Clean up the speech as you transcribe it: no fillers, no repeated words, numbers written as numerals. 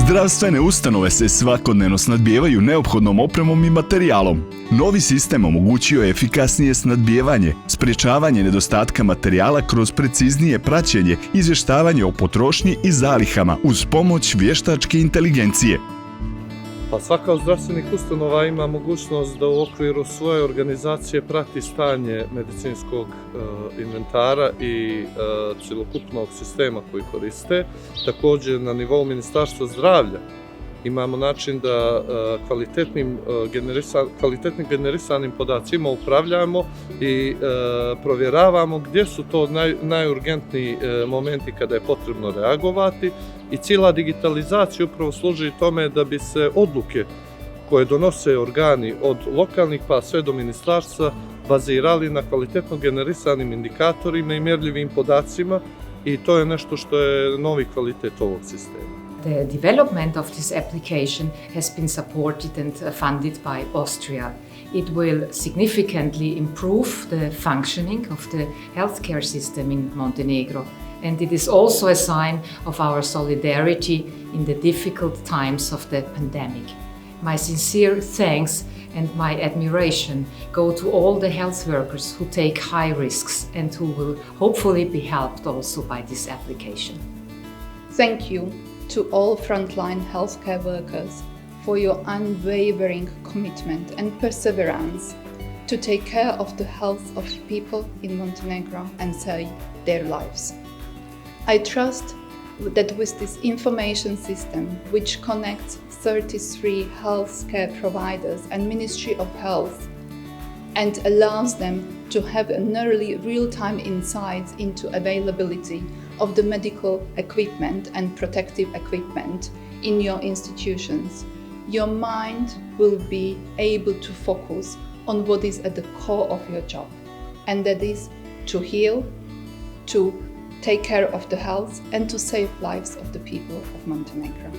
Zdravstvene ustanove se svakodnevno snadbijevaju neophodnom opremom i materijalom. Novi sistem omogućio je efikasnije snadbijevanje, sprječavanje nedostatka materijala kroz preciznije praćenje, izvještavanje o potrošnji i zalihama uz pomoć vještačke inteligencije. Pa svaka od zdravstvenih ustanova ima mogućnost da u okviru svoje organizacije prati stanje medicinskog inventara i cjelokupnog sistema koji koriste. Također na nivou Ministarstva zdravlja imamo način da kvalitetnim generisanim podacima upravljamo i provjeravamo gdje su to najurgentniji momenti kada je potrebno reagovati i cijela digitalizacija upravo služi tome da bi se odluke koje donose organi od lokalnih pa sve do ministarstva bazirali na kvalitetno generisanim indikatorima i mjerljivim podacima i to je nešto što je novi kvalitet ovog sistema. The development of this application has been supported and funded by Austria. It will significantly improve the functioning of the healthcare system in Montenegro, and it is also a sign of our solidarity in the difficult times of the pandemic. My sincere thanks and my admiration go to all the health workers who take high risks and who will hopefully be helped also by this application. Thank you to all frontline healthcare workers for your unwavering commitment and perseverance to take care of the health of people in Montenegro and save their lives. I trust that with this information system, which connects 33 healthcare providers and Ministry of Health and allows them to have an early real-time insights into availability of the medical equipment and protective equipment in your institutions, your mind will be able to focus on what is at the core of your job, and that is to heal, to take care of the health and to save lives of the people of Montenegro.